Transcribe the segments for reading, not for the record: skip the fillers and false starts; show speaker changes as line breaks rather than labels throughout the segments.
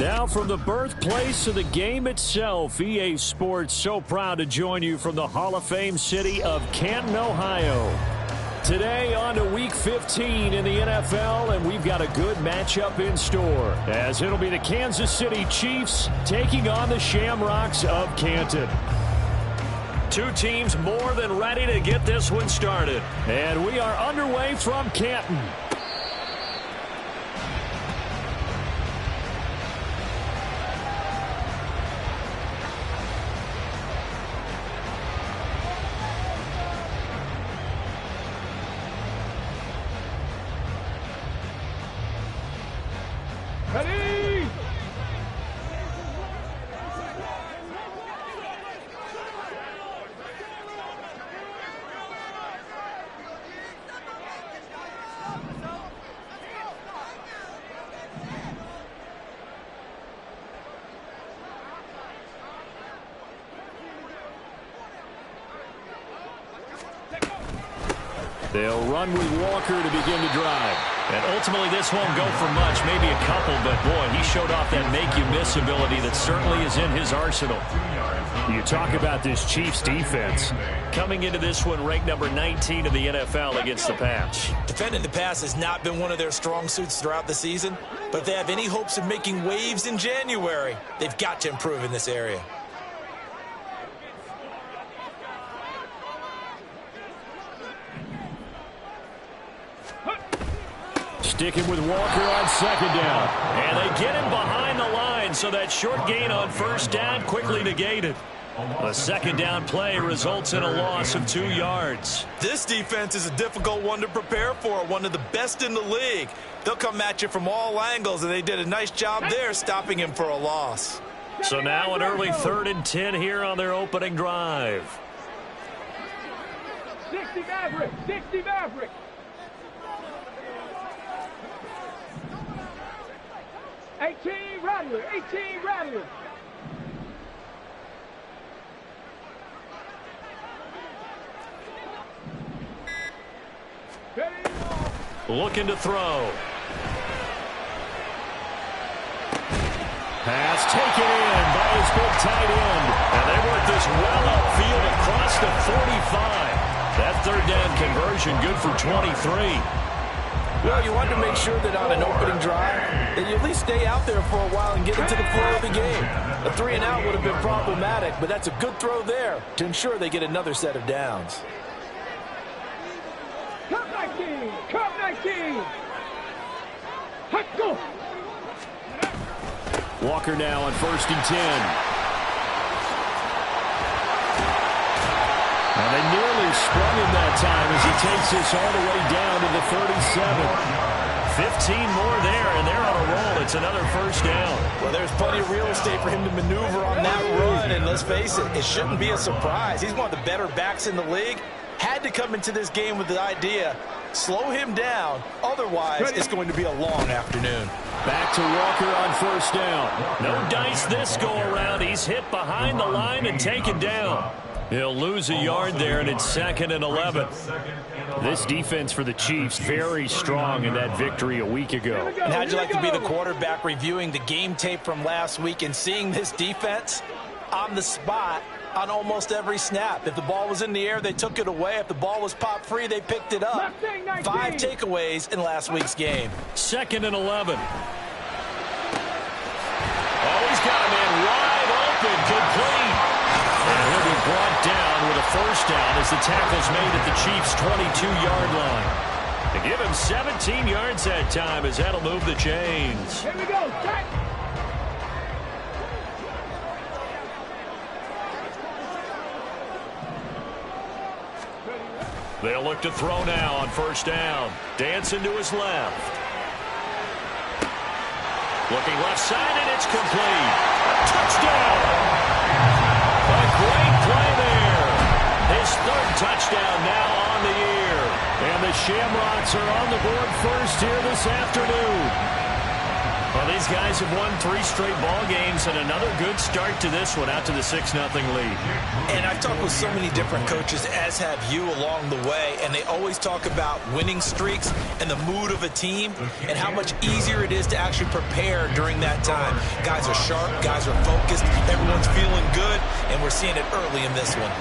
Now from the birthplace of the game itself, EA Sports so proud to join you from the Hall of Fame city of Canton, Ohio. Today on to Week 15 in the NFL, and we've got a good matchup in store, as it'll be the Kansas City Chiefs taking on the Shamrocks of Canton. Two teams more than ready to get this one started, and we are underway from Canton. They'll run with Walker to begin the drive.
And ultimately, this won't go for much, maybe a couple, but boy, he showed off that make-you-miss ability that certainly is in his arsenal.
You talk about this Chiefs defense.
Coming into this one, ranked number 19 in the NFL against the pass.
Defending the pass has not been one of their strong suits throughout the season, but if they have any hopes of making waves in January, they've got to improve in this area.
Sticking with Walker on second down.
And they get him behind the line, so that short gain on first down quickly negated. A second down play results in a loss of 2 yards.
This defense is a difficult one to prepare for, one of the best in the league. They'll come at you from all angles, and they did a nice job there stopping him for a loss.
So now an early 3rd and 10 here on their opening drive.
60 Maverick, 60 Maverick. Rattler, 18 Rattler.
Looking to throw.
Pass taken in by his big tight end.
And they work this well upfield across the 45. That 3rd down conversion good for 23.
Well, you want to make sure that on an opening drive, that you at least stay out there for a while and get into the flow of the game. A 3-and-out would have been problematic, but that's a good throw there to ensure they get another set of downs.
Come 19! Come 19! Let's go!
Walker now on 1st and 10. And they nearly sprung him that time as he takes this all the way down to the 37.
15 more there, and they're on a roll. It's another first down.
Well, there's plenty of real estate for him to maneuver on that run, and let's face it, it shouldn't be a surprise. He's one of the better backs in the league. Had to come into this game with the idea, slow him down, otherwise it's going to be a long afternoon.
Back to Walker on 1st down.
No dice this go-around. He's hit behind the line and taken down. He'll lose a yard there, and it's 2nd and 11.
This defense for the Chiefs very strong in that victory a week ago.
And how'd you like to be the quarterback reviewing the game tape from last week and seeing this defense on the spot on almost every snap? If the ball was in the air, they took it away. If the ball was popped free, they picked it up. 5 takeaways in last week's game.
2nd and 11. Oh, he's got a man wide open, complete. And he'll be brought down with a first down as the tackle's made at the Chiefs' 22-yard line. To give him 17 yards that time, as that'll move the chains.
Here we go, Jack.
They'll look to throw now on 1st down. Dancing to his left. Looking left side, and it's complete. Touchdown! A great play there. His 3rd touchdown now on the year. And the Shamrocks are on the board first here this afternoon. A
Well, these guys have won 3 straight ball games and another good start to this one out to the 6-0 lead.
And I've talked with so many different coaches, as have you, along the way, and they always talk about winning streaks and the mood of a team and how much easier it is to actually prepare during that time. Guys are sharp, guys are focused, everyone's feeling good, and we're seeing it early in this one.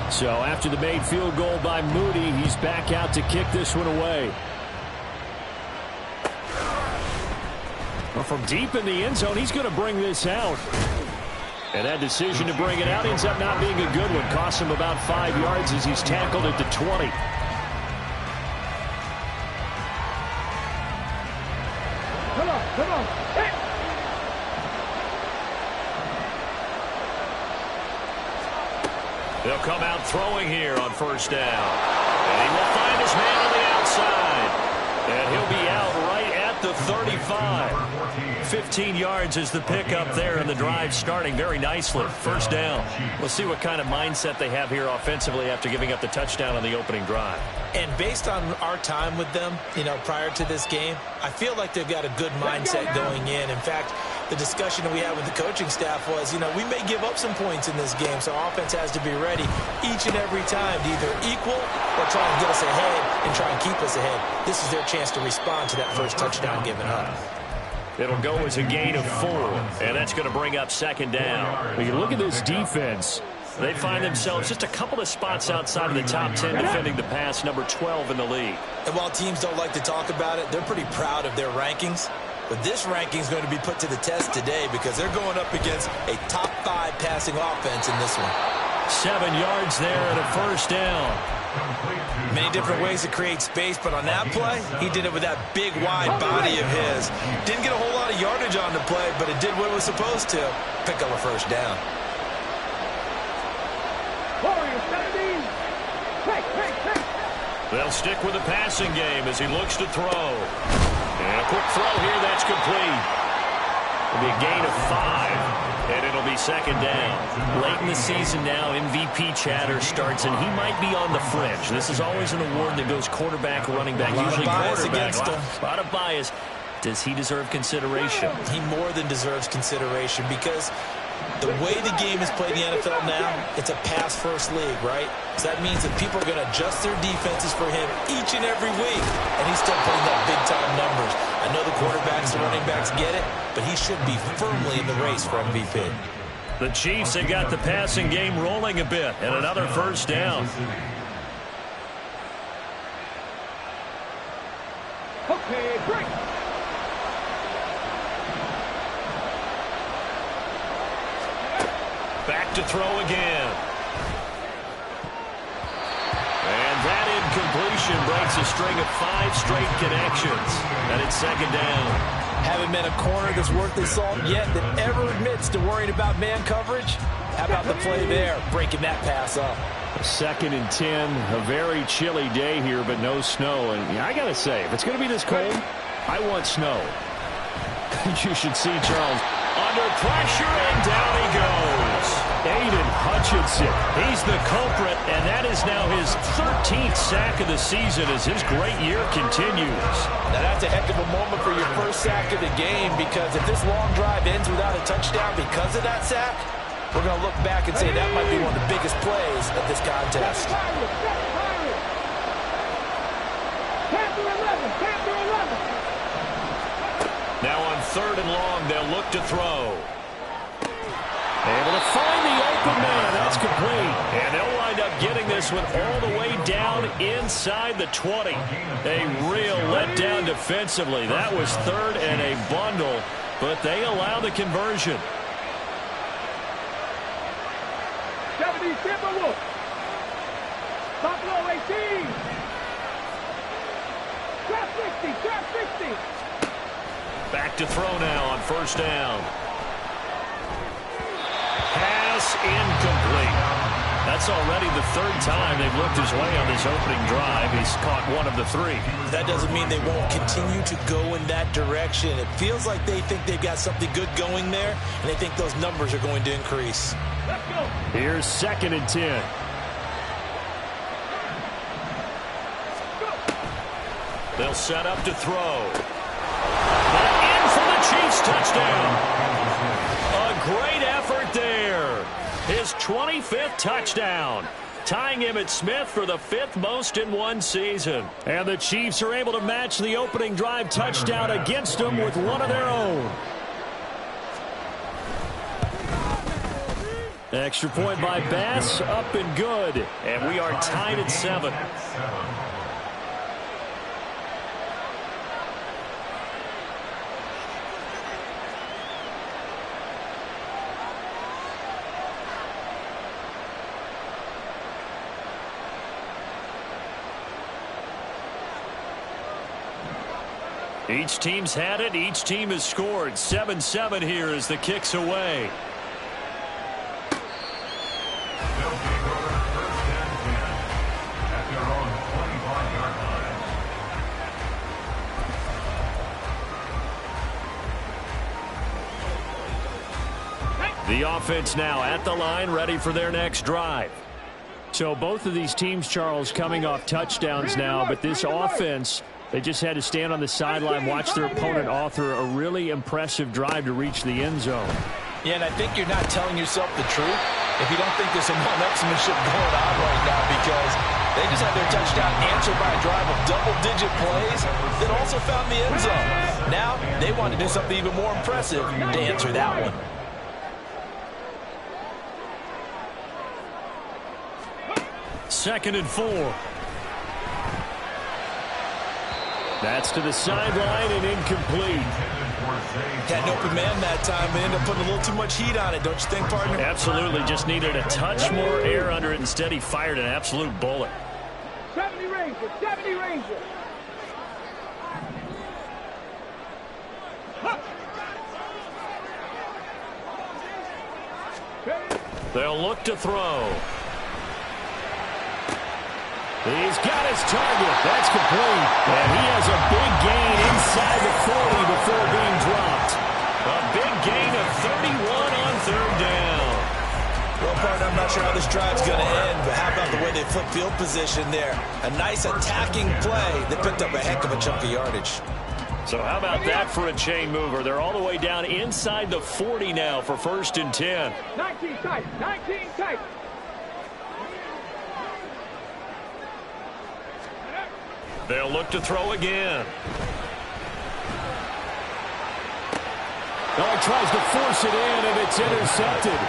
So after the made field goal by Moody, he's back out to kick this one away. Well, from deep in the end zone, he's going to bring this out. And that decision to bring it out ends up not being a good one. Costs him about 5 yards as he's tackled at the 20.
Come on. Hey.
They'll come out throwing here on first down. And he will find his man on the outside. And he'll be out right at the 35. 15 yards is the pickup there, and the drive starting very nicely. First down. We'll see what kind of mindset they have here offensively after giving up the touchdown on the opening drive.
And based on our time with them, prior to this game, I feel like they've got a good mindset going in. In fact, the discussion that we had with the coaching staff was, we may give up some points in this game, so our offense has to be ready each and every time to either equal or try and get us ahead and try and keep us ahead. This is their chance to respond to that first touchdown given up.
It'll go as a gain of 4, and that's going to bring up second down. When you look at this defense, they find themselves just a couple of spots outside of the top 10 defending the pass, number 12 in the league.
And while teams don't like to talk about it, they're pretty proud of their rankings. But this ranking is going to be put to the test today because they're going up against a top 5 passing offense in this one.
7 yards there and a first down.
Many different ways to create space, but on that play, he did it with that big, wide body of his. Didn't get a whole lot of yardage on the play, but it did what it was supposed to. Pick up a first down.
They'll stick with the passing game as he looks to throw. And a quick throw here, that's complete. It'll be a gain of 5, and it'll be second down. Late in the season now, MVP chatter starts, and he might be on the fringe. This is always an award that goes quarterback, running back, usually quarterback. A lot of bias. Does he deserve consideration?
He more than deserves consideration because the way the game is played in the NFL now, it's a pass-first league, right? So that means that people are going to adjust their defenses for him each and every week, and he's still putting up big-time numbers. I know the quarterbacks, the running backs get it, but he should be firmly in the race for MVP.
The Chiefs have got the passing game rolling a bit, and another first down.
Okay, break.
Back to throw again. And that incompletion breaks a string of 5 straight connections. And it's second down.
Haven't met a corner that's worth his salt yet that ever admits to worrying about man coverage. How about the play there, breaking that pass up?
2nd and 10, a very chilly day here, but no snow. And I got to say, if it's going to be this cold, I want snow. You should see Charles under pressure, and down he goes. Aiden Hutchinson, he's the culprit, and that is now his 13th sack of the season as his great year continues.
Now that's a heck of a moment for your first sack of the game, because if this long drive ends without a touchdown because of that sack, we're going to look back and say that might be one of the biggest plays of this contest.
Now on 3rd and long, they'll look to throw. Able to find the open man. That's complete. And they'll wind up getting this one all the way down inside the 20. A real letdown defensively. That was 3rd and a bundle, but they allow the conversion.
70 Timberwolves. Buffalo 18. Trap 60.
Back to throw now on first down. Pass incomplete. That's already the third time they've looked his way on this opening drive. He's caught one of the three.
That doesn't mean they won't continue to go in that direction. It feels like they think they've got something good going there, and they think those numbers are going to increase.
Let's go.
Here's 2nd and 10. They'll set up to throw. And in for the Chiefs touchdown. A great effort there. His 25th touchdown, tying Emmitt Smith for the 5th most in one season. And the Chiefs are able to match the opening drive touchdown against them with one of their own. Extra point by Bass, up and good. And we are tied at 7. Each team's had it. Each team has scored. 7-7 here as the kick's away. The offense now at the line, ready for their next drive. So both of these teams, Charles, coming off touchdowns now, but this offense, they just had to stand on the sideline, watch their opponent author a really impressive drive to reach the end zone.
Yeah, and I think you're not telling yourself the truth if you don't think there's some one-upsmanship going on right now, because they just had their touchdown answered by a drive of double-digit plays that also found the end zone. Now they want to do something even more impressive to answer that one.
Second and 4. That's to the sideline and incomplete.
Had an open man that time. They ended up putting a little too much heat on it, don't you think, partner?
Absolutely. Just needed a touch more air under it. Instead, he fired an absolute bullet.
70 Rangers, 70 Rangers.
They'll look to throw. He's got his target. That's complete. And he has a big gain inside the 40 before being dropped. A big gain of 31 on 3rd down.
Well, partner, I'm not sure how this drive's going to end, but how about the way they flip field position there? A nice attacking play that picked up a heck of a chunk of yardage.
So how about that for a chain mover? They're all the way down inside the 40 now for 1st and 10.
19 tight, 19 tight.
They'll look to throw again. Oh, he tries to force it in, and it's intercepted.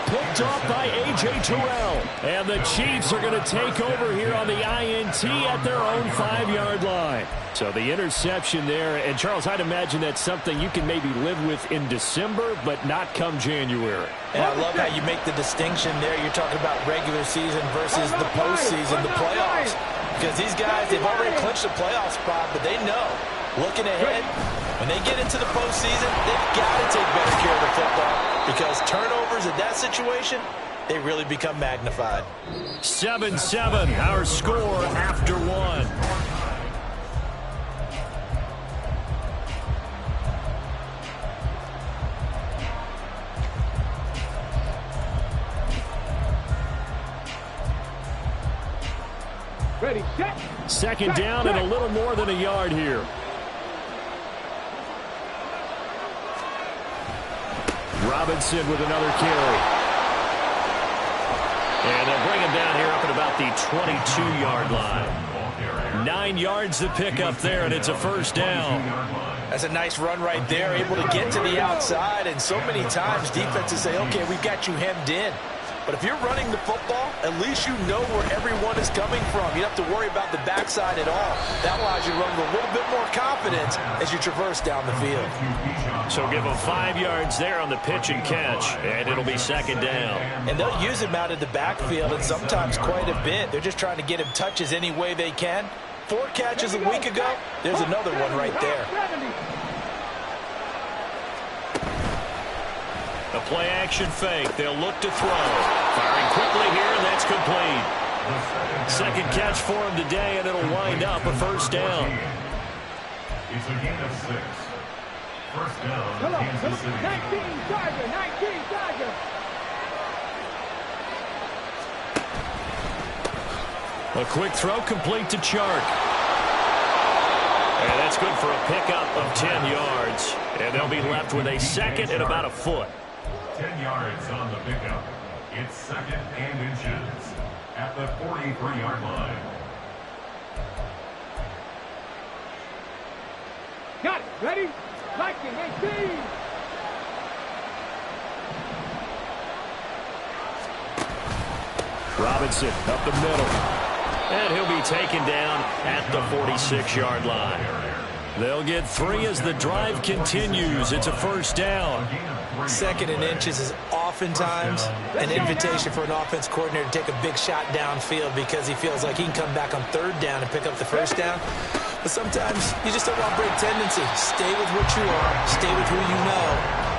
Picked off by A.J. Terrell. And the Chiefs are going to take over here on the INT at their own 5-yard line. So the interception there. And, Charles, I'd imagine that's something you can maybe live with in December, but not come January.
And I love how you make the distinction there. You're talking about regular season versus the postseason, the playoffs. Because these guys, they've already clinched a playoff spot, but they know, looking ahead, when they get into the postseason, they've got to take better care of the football, because turnovers in that situation, they really become magnified.
7-7, our score after 1.
Ready, set.
2nd down and a little more than a yard here. Robinson with another carry. And they'll bring him down here up at about the 22-yard line. 9 yards to pick up there, and it's a 1st down.
That's a nice run right there, able to get to the outside, and so many times defenses say, okay, we've got you hemmed in. But if you're running the football, at least you know where everyone is coming from. You don't have to worry about the backside at all. That allows you to run with a little bit more confidence as you traverse down the field.
So give them 5 yards there on the pitch and catch, and it'll be 2nd down.
And they'll use him out of the backfield, and sometimes quite a bit. They're just trying to get him touches any way they can. 4 catches a week ago, there's another one right there.
A play-action fake. They'll look to throw. Firing quickly here, and that's complete. Second catch for him today, and it'll wind up a first down.
It's a gain of 6. First down, Kansas City.
19 Tiger, 19 Tiger.
A quick throw complete to Chark. And that's good for a pickup of 10 yards. And they'll be left with a second and about a foot.
10 yards on the pickup. It's second and inches at the 43-yard line.
Got it. Ready? 19, 18.
Robinson up the middle. And he'll be taken down at the 46-yard line. They'll get 3 as the drive continues. It's a first down.
Second and inches is oftentimes an invitation for an offense coordinator to take a big shot downfield because he feels like he can come back on third down and pick up the first down. But sometimes you just don't want break tendency. Stay with what you are, stay with who you know,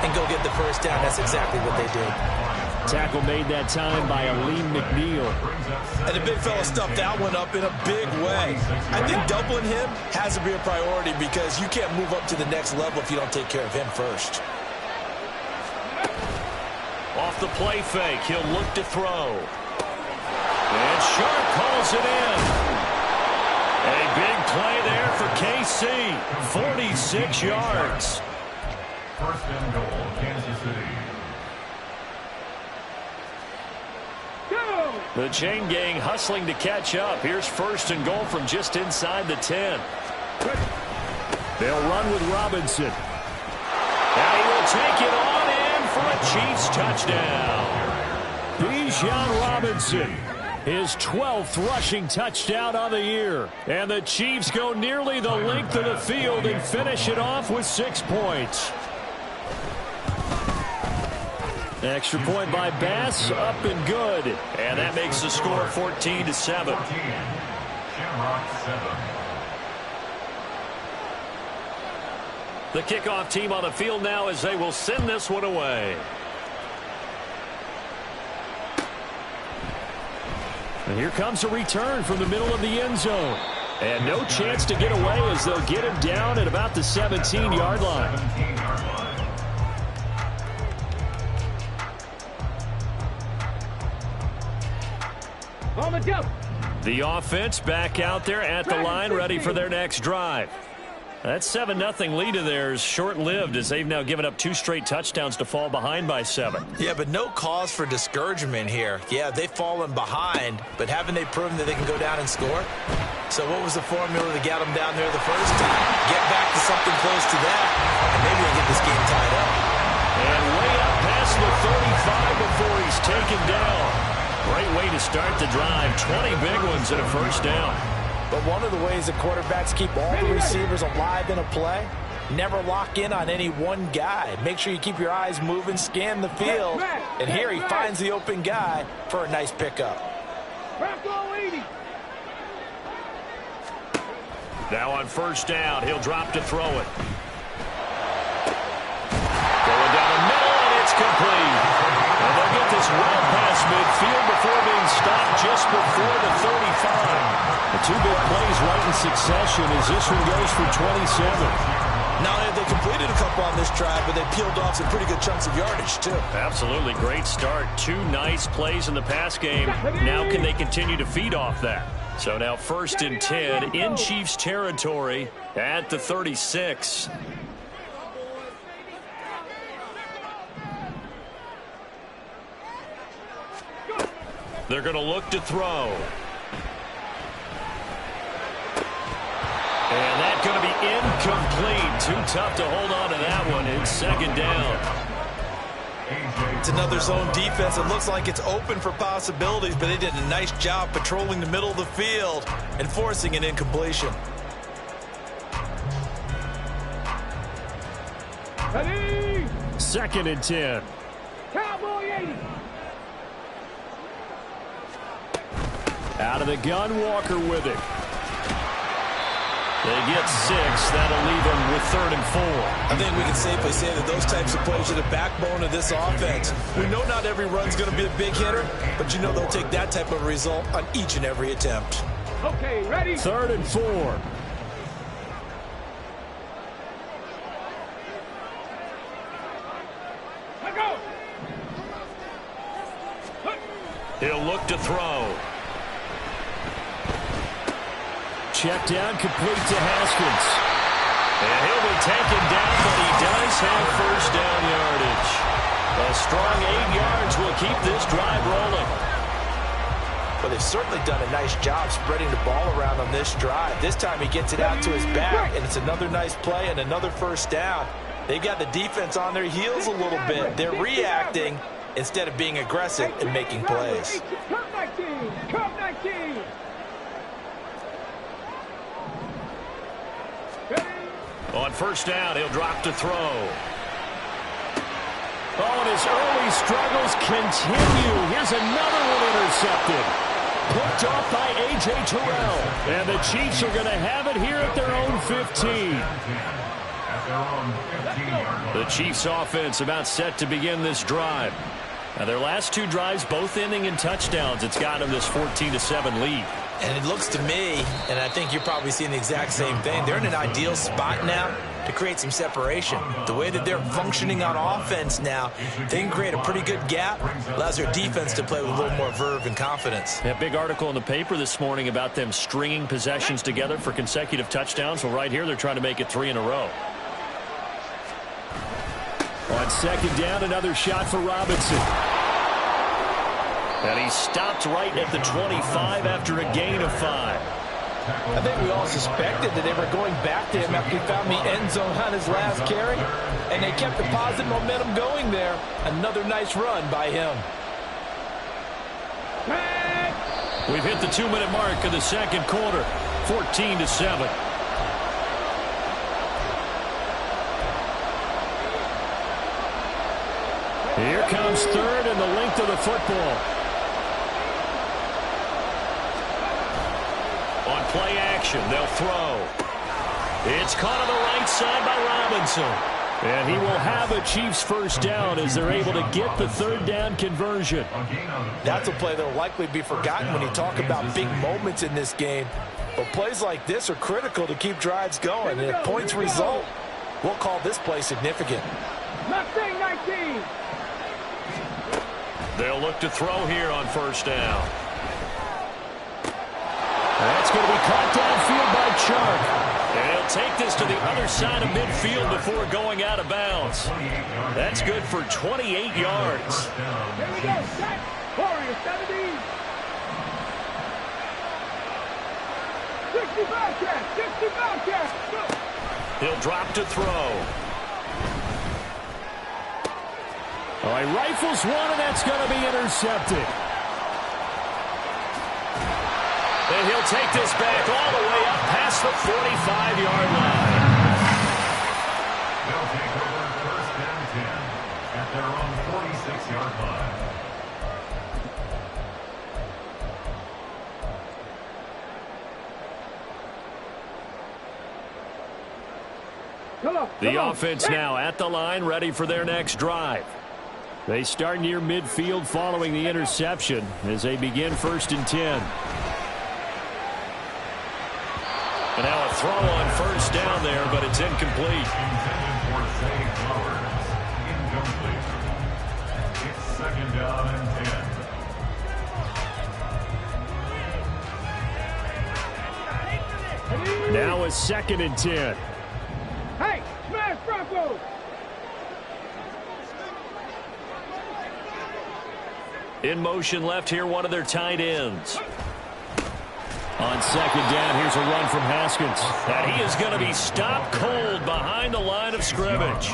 and go get the first down. That's exactly what they did.
Tackle made that time by Aleem McNeil.
And the big fella stuffed that one up in a big way. I think doubling him has to be a priority because you can't move up to the next level if you don't take care of him first.
Off the play fake, he'll look to throw. And Sharp calls it in. A big play there for KC. 46 yards.
First and goal, Kansas City.
The chain gang hustling to catch up. Here's first and goal from just inside the 10. They'll run with Robinson. And he will take it on in for a Chiefs touchdown. Bijan Robinson, his 12th rushing touchdown on the year. And the Chiefs go nearly the length of the field and finish it off with 6 points. Extra point by Bass, up and good. And that makes the score 14-7.
Shamrock 7.
The kickoff team on the field now as they will send this one away. And here comes a return from the middle of the end zone. And no chance to get away as they'll get him down at about the 17-yard line.
17-yard line.
On the jump.
The offense back out there at the line, ready for their next drive. That 7-0 lead of theirs short-lived as they've now given up 2 straight touchdowns to fall behind by 7.
Yeah, but no cause for discouragement here. Yeah, they've fallen behind, but haven't they proven that they can go down and score? So what was the formula to get them down there the first time? Get back to something close to that, and maybe they'll get this game tied up.
And way up past the 35 before he's taken down. Great way to start the drive. 20 big ones and a first down.
But one of the ways that quarterbacks keep all the receivers alive in a play, never lock in on any one guy. Make sure you keep your eyes moving, scan the field. And here he finds the open guy for a nice pickup.
Now on first down, he'll drop to throw it. Going down the middle, and it's complete. And they'll get this well past midfield before being stopped just before the 35. The 2 big plays right in succession as this one goes for 27.
Not only have they completed a couple on this drive, but they peeled off some pretty good chunks of yardage, too.
Absolutely great start. 2 nice plays in the pass game. Now can they continue to feed off that? So now first and 10 in Chiefs territory at the 36. They're going to look to throw. And that's going to be incomplete. Too tough to hold on to that one. It's second down.
It's another zone defense. It looks like it's open for possibilities, but they did a nice job patrolling the middle of the field and forcing an incompletion.
Ready.
Second and 10.
Cowboy 80.
Out of the gun, Walker with it. They get 6. That'll leave them with 3rd and 4.
I think we can safely say that those types of plays are the backbone of this offense. We know not every run's going to be a big hitter, but you know they'll take that type of result on each and every attempt.
Okay, ready?
3rd and 4.
Let go.
He'll look to throw. Check down, complete to Haskins. And he'll be taken down, but he does have first down yardage. A strong 8 yards will keep this drive rolling.
But they've certainly done a nice job spreading the ball around on this drive. This time he gets it out to his back, and it's another nice play and another first down. They've got the defense on their heels a little bit. They're reacting instead of being aggressive and making plays.
Come 19. Come 19.
On first down, he'll drop to throw. Oh, and his early struggles continue. Here's another one intercepted. Picked off by A.J. Terrell. And the Chiefs are going to have it here at their own 15. The Chiefs offense about set to begin this drive. Now, their last 2 drives both ending in touchdowns. It's got them this 14-7 lead.
And it looks to me, and I think you're probably seeing the exact same thing, they're in an ideal spot now to create some separation. The way that they're functioning on offense now, they can create a pretty good gap, allows their defense to play with a little more verve and confidence.
That big article in the paper this morning about them stringing possessions together for consecutive touchdowns. Well, right here, they're trying to make it 3 in a row. On second down, another shot for Robinson. And he stopped right at the 25 after a gain of 5.
I think we all suspected that they were going back to him after he found the end zone on his last carry, and they kept the positive momentum going there. Another nice run by him.
We've hit the 2-minute mark of the second quarter, 14-7. Here comes 3rd and the length of the football. On play action, they'll throw. It's caught on the right side by Robinson. And he will have a Chiefs first down as they're able to get the 3rd down conversion.
That's a play that will likely be forgotten when you talk about big moments in this game. But plays like this are critical to keep drives going. And if points result, we'll call this play significant.
Mustang 19.
They'll look to throw here on first down. That's going to be caught downfield by Chark. And he'll take this to the other side of midfield before going out of bounds. That's good for 28 yards.
Here we go. Set. Warrior 70. 60 Bobcats. 60 Bobcats. Go.
He'll drop to throw. All right, rifles one, and that's going to be intercepted. And he'll take this back all the way up past the 45-yard line.
They'll take over first and 10 at their own 46-yard line.
The offense now at the line, ready for their next drive. They start near midfield following the interception as they begin 1st and 10. And now a throw on first down there, but it's incomplete.
Intended for Zay Flowers. Incomplete. It's 2nd down and 10.
Now a 2nd and 10.
Hey, smash Broncos.
In motion left here, one of their tight ends. On second down, here's a run from Haskins. And he is going to be stopped cold behind the line of scrimmage.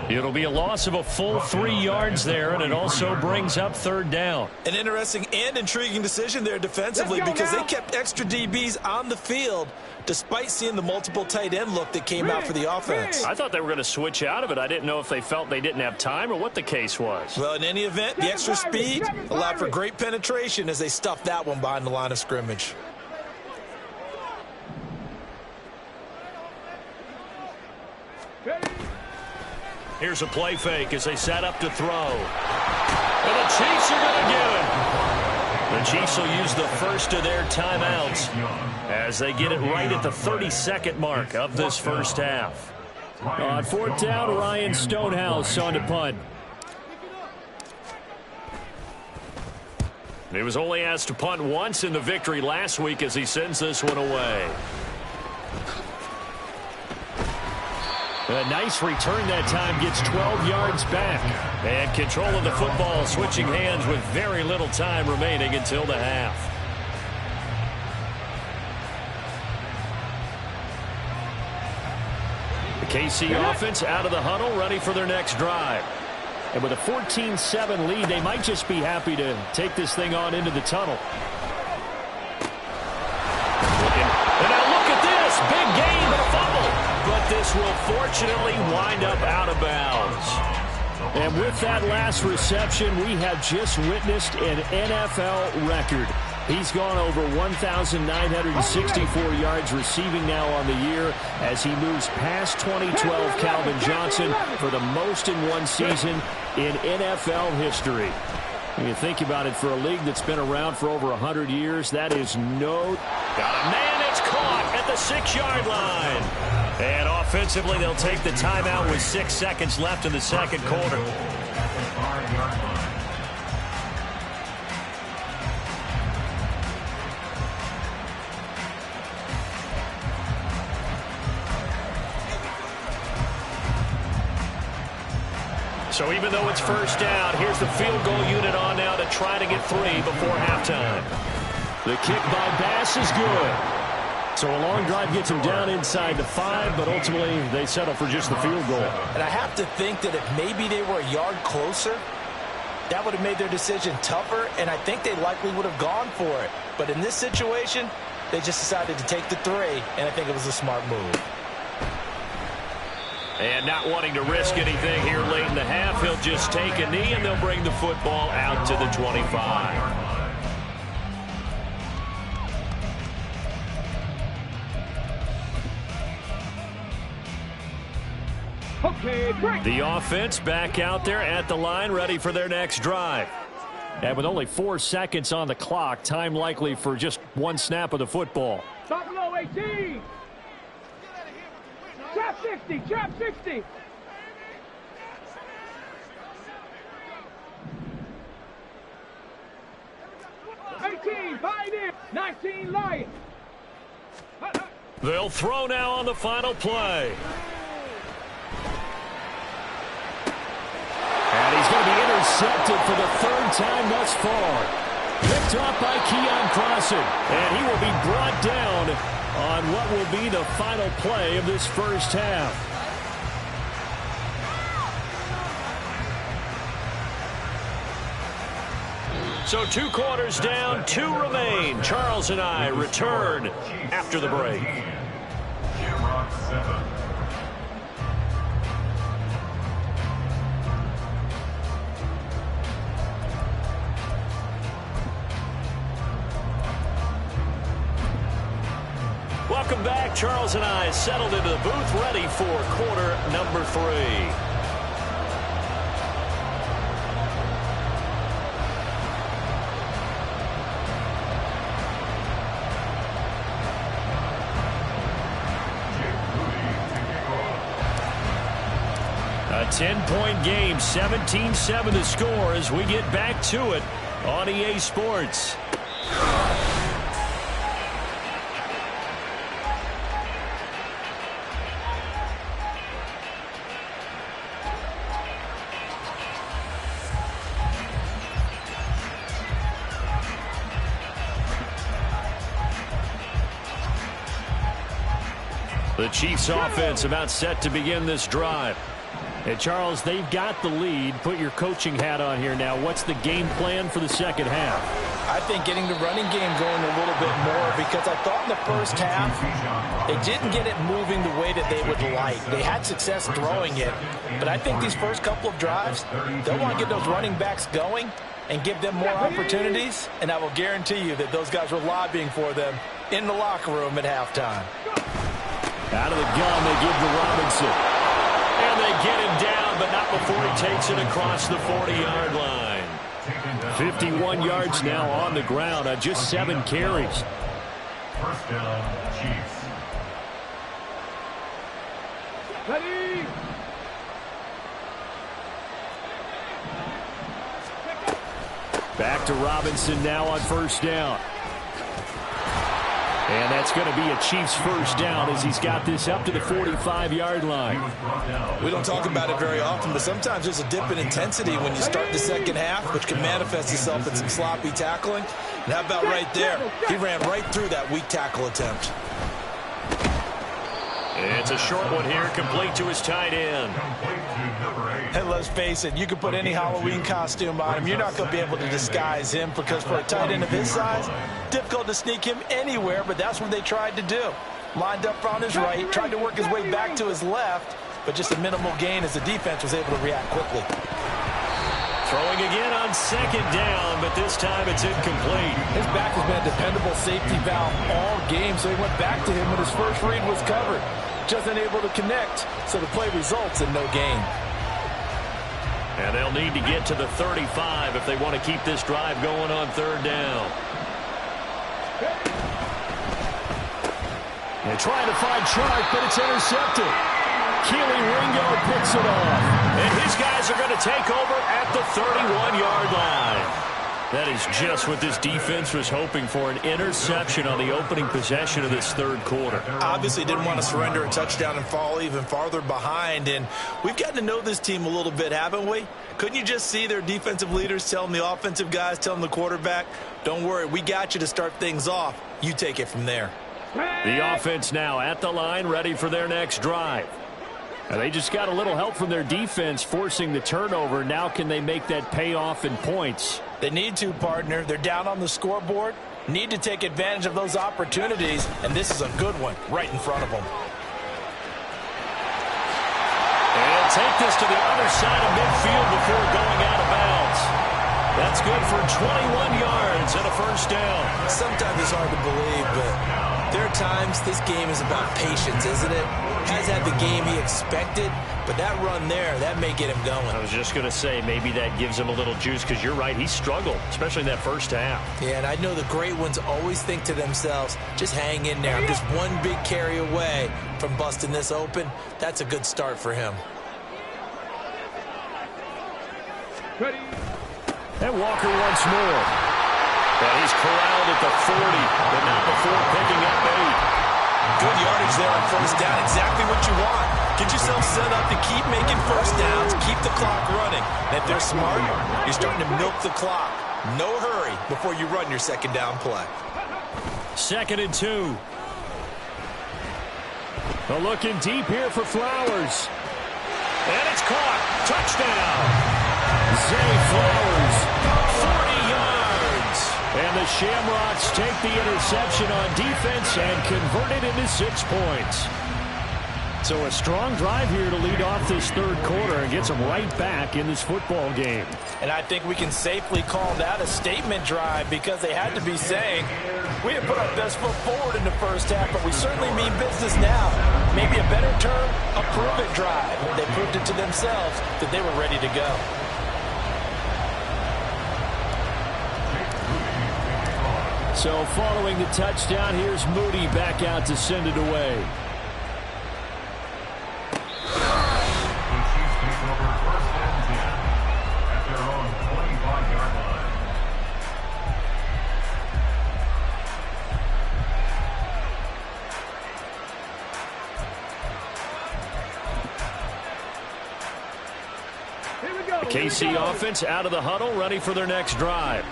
It'll be a loss of a full 3 yards there, and it also brings up 3rd down.
An interesting and intriguing decision there defensively because they kept extra DBs on the field despite seeing the multiple tight end look that came out for the offense.
I thought they were going to switch out of it. I didn't know if they felt they didn't have time or what the case was.
Well, in any event, the extra speed allowed for great penetration as they stuffed that one behind the line of scrimmage.
Here's a play fake as they set up to throw. And the Chiefs are going to get it. The Chiefs will use the first of their timeouts as they get it right at the 32nd mark of this first half. On fourth down, Ryan Stonehouse on to punt. He was only asked to punt once in the victory last week as he sends this one away. A nice return that time, gets 12 yards back. And control of the football, switching hands with very little time remaining until the half. The KC offense out of the huddle, ready for their next drive. And with a 14-7 lead, they might just be happy to take this thing on into the tunnel. And now look at this. Big gain, but a fumble. But this will fortunately wind up out of bounds. And with that last reception, we have just witnessed an NFL record. He's gone over 1,964 yards receiving now on the year as he moves past 2012 Calvin Johnson for the most in one season in NFL history. When you think about it, for a league that's been around for over 100 years, that is no... Got a man that's caught at the 6-yard line. And offensively, they'll take the timeout with 6 seconds left in the second quarter. So even though it's first down, here's the field goal unit on now to try to get 3 before halftime. The kick by Bass is good. So a long drive gets them down inside the 5, but ultimately they settle for just the field goal.
And I have to think that if maybe they were a yard closer, that would have made their decision tougher, and I think they likely would have gone for it. But in this situation, they just decided to take the 3, and I think it was a smart move.
And not wanting to risk anything here late in the half, he'll just take a knee, and they'll bring the football out to the 25.
Okay, break.
The offense back out there at the line, ready for their next drive. And with only 4 seconds on the clock, time likely for just 1 snap of the football.
Stop below 18. Trap 60, trap 60. Find it. 19 Lions.
They'll throw now on the final play. And he's going to be intercepted for the 3rd time thus far. Picked off by Keon Crossan. And he will be brought down on what will be the final play of this first half. So 2 quarters down, 2 remain. Charles and I return after the break. Welcome back. Charles and I settled into the booth, ready for quarter number 3. A 10-point game, 17-7 to score as we get back to it on EA Sports. The Chiefs offense about set to begin this drive. And Charles, they've got the lead. Put your coaching hat on here now. What's the game plan for the second half?
I think getting the running game going a little bit more, because I thought in the first half they didn't get it moving the way that they would like. They had success throwing it, but I think these first couple of drives, they'll want to get those running backs going and give them more opportunities, and I will guarantee you that those guys were lobbying for them in the locker room at halftime.
Out of the gun, they give to Robinson. get him down, but not before he takes it across the 40-yard line. 51 yards now on the ground on just 7 carries.
First down, Chiefs.
Ready.
Back to Robinson now on first down. And that's going to be a Chiefs first down as he's got this up to the 45-yard line.
We don't talk about it very often, but sometimes there's a dip in intensity when you start the second half, which can manifest itself in some sloppy tackling. And how about right there? He ran right through that weak tackle attempt.
It's a short one here, complete to his tight end.
And let's face it, you can put any Halloween costume on him. You're not going to be able to disguise him because for a tight end of his size, difficult to sneak him anywhere, but that's what they tried to do. Lined up on his right, tried to work his way back to his left, but just a minimal gain as the defense was able to react quickly.
Throwing again on second down, but this time it's incomplete.
His back has been a dependable safety valve all game, so he went back to him when his first read was covered. Just unable to connect, so the play results in no gain.
And they'll need to get to the 35 if they want to keep this drive going on third down. And trying to find Chark, but it's intercepted. Keely Ringo picks it off. And his guys are going to take over at the 31-yard line. That is just what this defense was hoping for, an interception on the opening possession of this third quarter.
Obviously didn't want to surrender a touchdown and fall even farther behind, and we've gotten to know this team a little bit, haven't we? Couldn't you just see their defensive leaders telling the offensive guys, telling the quarterback, don't worry, we got you to start things off. You take it from there.
The offense now at the line, ready for their next drive. And they just got a little help from their defense forcing the turnover. Now can they make that pay off in points?
They need to, partner. They're down on the scoreboard. Need to take advantage of those opportunities, and this is a good one right in front of them.
And take this to the other side of midfield before going out of bounds. That's good for 21 yards and a first down.
Sometimes it's hard to believe, but there are times this game is about patience, isn't it? Has had the game he expected, but that run there, that may get him going.
I was just going to say maybe that gives him a little juice because you're right, he struggled, especially in that first half.
Yeah, and I know the great ones always think to themselves, just hang in there. I'm just one big carry away from busting this open. That's a good start for him.
Ready.
And Walker once more. But he's corralled at the 40, but not before picking up 8.
Good yardage there on first down. Exactly what you want. Get yourself set up to keep making first downs, keep the clock running. And if they're smart, you're starting to milk the clock. No hurry before you run your second down play.
2nd and 2. They're looking deep here for Flowers. And it's caught. Touchdown. Zay Flowers, 40 yards. And the Shamrocks take the interception on defense and convert it into 6 points. So a strong drive here to lead off this third quarter and gets them right back in this football game.
And I think we can safely call that a statement drive because they had to be saying, we have put our best foot forward in the first half, but we certainly mean business now. Maybe a better term, a prove-it drive. They proved it to themselves that they were ready to go.
So following the touchdown, here's Moody back out to send it away. KC offense out of the huddle, ready for their next drive.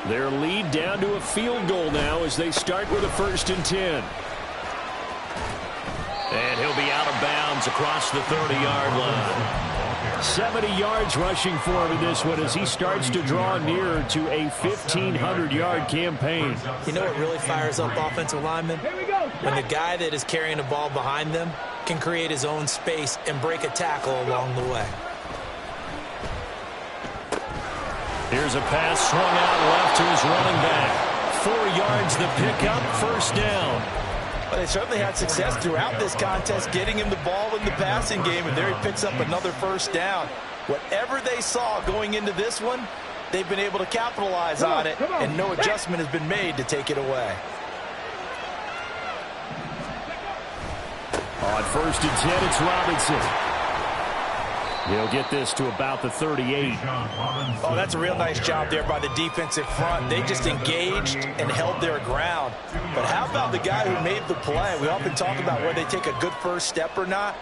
Their lead down to a field goal now as they start with a 1st and 10. And he'll be out of bounds across the 30-yard line. 70 yards rushing for him in this one as he starts to draw nearer to a 1,500-yard campaign.
You know what really fires up offensive linemen? When the guy that is carrying the ball behind them can create his own space and break a tackle along the way.
Here's a pass swung out left to his running back. 4 yards the pickup, first down.
Well, they certainly had success throughout this contest getting him the ball in the passing game, and there he picks up another first down. Whatever they saw going into this one, they've been able to capitalize on it, and no adjustment has been made to take it away.
On 1st and 10, it's Robinson. He'll get this to about the 38.
Oh, that's a real nice job there by the defensive front. They just engaged and held their ground. But how about the guy who made the play? We often talk about whether they take a good first step or not.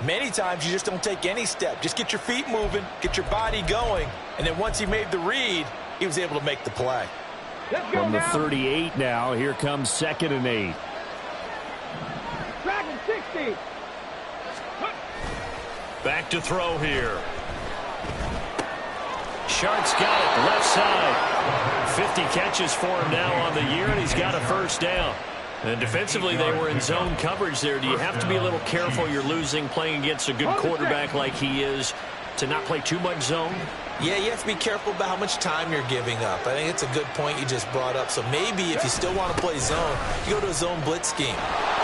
Many times you just don't take any step. Just get your feet moving, get your body going, and then once he made the read, he was able to make the play.
From the 38 now, here comes 2nd and 8.
Dragon 60.
Back to throw here. Sharp's got it left side. 50 catches for him now on the year, and he's got a first down. And defensively, they were in zone coverage there. Do you have to be a little careful you're losing playing against a good quarterback like he is to not play too much zone?
Yeah, you have to be careful about how much time you're giving up. I think it's a good point you just brought up. So maybe if you still want to play zone, you go to a zone blitz scheme.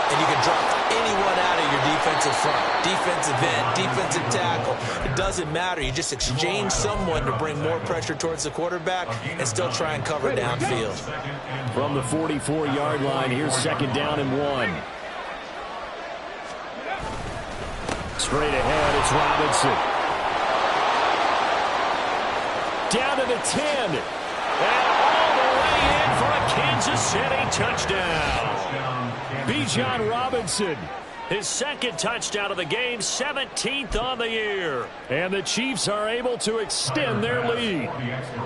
And you can drop anyone out of your defensive front, defensive end, defensive tackle. It doesn't matter. You just exchange someone to bring more pressure towards the quarterback and still try and cover downfield.
From the 44-yard line, here's 2nd down and 1. Straight ahead, it's Robinson. Down to the 10. And all the way in for a Kansas City touchdown. Bijan Robinson, his 2nd touchdown of the game, 17th on the year. And the Chiefs are able to extend their lead.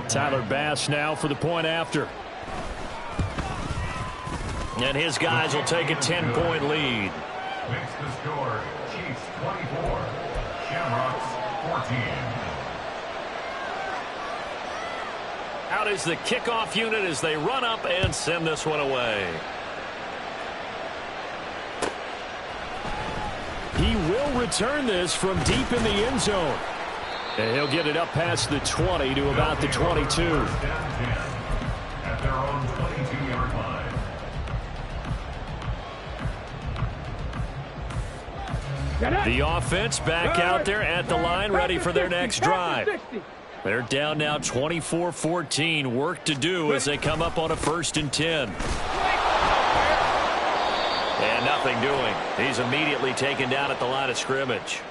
Tyler Bass now for the point after.
And his guys will take a 10-point lead.
Makes the score Chiefs 24, Shamrocks 14.
Out is the kickoff unit as they run up and send this one away.
He will return this from deep in the end zone. And he'll get it up past the 20 to about the 22.
At their own 22-yard line.
The offense back out there at the line, ready for their next drive. They're down now 24-14. Work to do as they come up on a 1st and 10.
And nothing doing. He's immediately taken down at the line of scrimmage.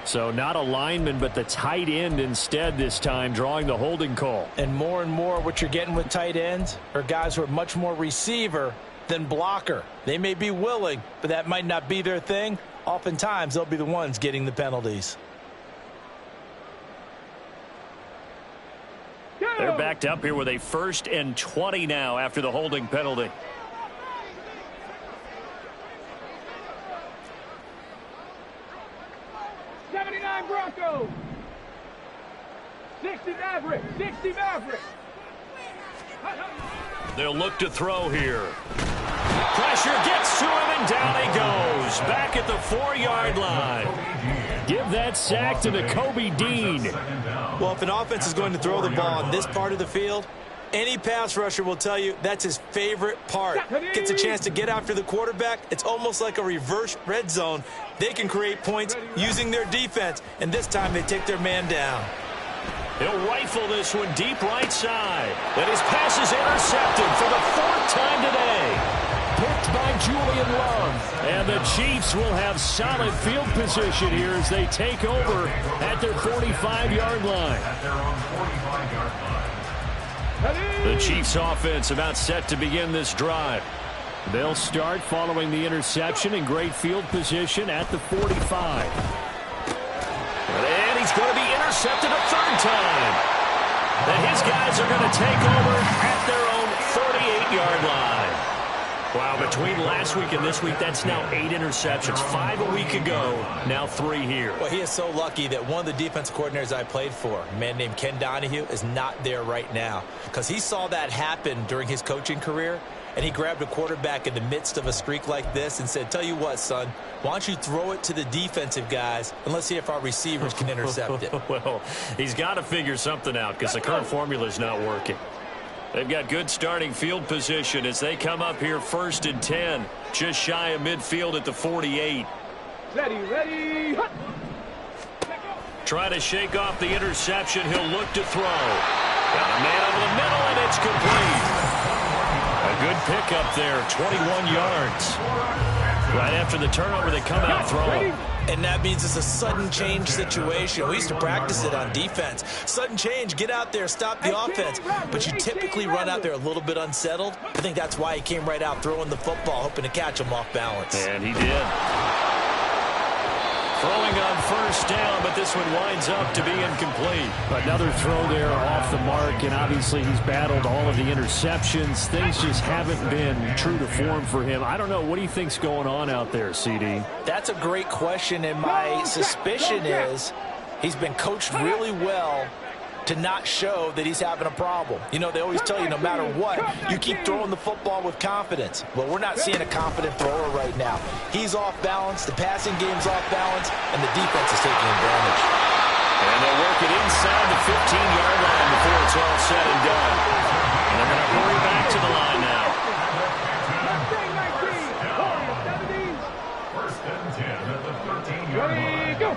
So not a lineman, but the tight end instead this time, drawing the holding call.
And more what you're getting with tight ends are guys who are much more receiver than blocker. They may be willing, but that might not be their thing. Oftentimes, they'll be the ones getting the penalties.
They're backed up here with a 1st and 20 now after the holding penalty.
Broncos. 60 Maverick. 60 Maverick.
They'll look to throw here. Pressure gets to him, and down he goes. Back at the 4-yard line. Give that sack to Kobe Dean.
Well, if an offense is going to throw the ball on this part of the field, any pass rusher will tell you that's his favorite part. Gets a chance to get after the quarterback. It's almost like a reverse red zone. They can create points using their defense, and this time they take their man down.
He'll rifle this one deep right side. And his pass is intercepted for the 4th time today. Picked by Julian Love. And the Chiefs will have solid field position here as they take over at their 45-yard line.
At their own 45-yard line.
The Chiefs offense about set to begin this drive. They'll start following the interception in great field position at the 45. And he's going to be intercepted a 3rd time. And his guys are going to take over at their own 38-yard line. Wow, between last week and this week, that's now 8 interceptions. 5 a week ago, now 3 here.
Well, he is so lucky that one of the defense coordinators I played for, a man named Ken Donahue, is not there right now. Because he saw that happen during his coaching career, and he grabbed a quarterback in the midst of a streak like this and said, tell you what, son, why don't you throw it to the defensive guys, and let's see if our receivers can intercept it.
Well, he's got to figure something out because the current formula is not working. They've got good starting field position as they come up here 1st and 10. Just shy of midfield at the 48.
Ready. Hut.
Try to shake off the interception. He'll look to throw. Got a man over the middle, and it's complete. A good pickup there, 21 yards. Right after the turnover, they come out throwing.
And that means it's a sudden change situation. We used to practice it on defense. Sudden change, get out there, stop the offense. But you typically run out there a little bit unsettled. I think that's why he came right out throwing the football, hoping to catch him off balance.
And he did. Throwing on 1st down, but this one winds up to be incomplete.
Another throw there off the mark, and obviously he's battled all of the interceptions. Things just haven't been true to form for him. I don't know. What do you think's going on out there, CD?
That's a great question, and my suspicion is he's been coached really well to not show that he's having a problem. You know, they always tell you no matter what, you keep throwing the football with confidence. Well, we're not seeing a confident thrower right now. He's off balance, the passing game's off balance, and the defense is taking advantage.
And they'll work it inside the 15-yard line before it's all said and done. And they're going to hurry back to the line now.
1st and 10 at the 13-yard line.
Go.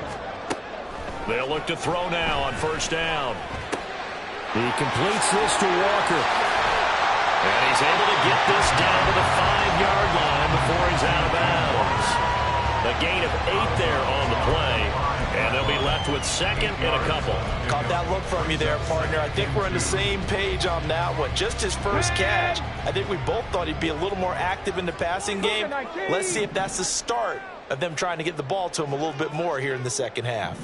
They'll look to throw now on 1st down.
He completes this to Walker.
And he's able to get this down to the 5-yard line before he's out of bounds. A gain of 8 there on the play. And they'll be left with 2nd and a couple.
Caught that look from you there, partner. I think we're on the same page on that one. Just his first catch. I think we both thought he'd be a little more active in the passing game. Let's see if that's the start of them trying to get the ball to him a little bit more here in the second half.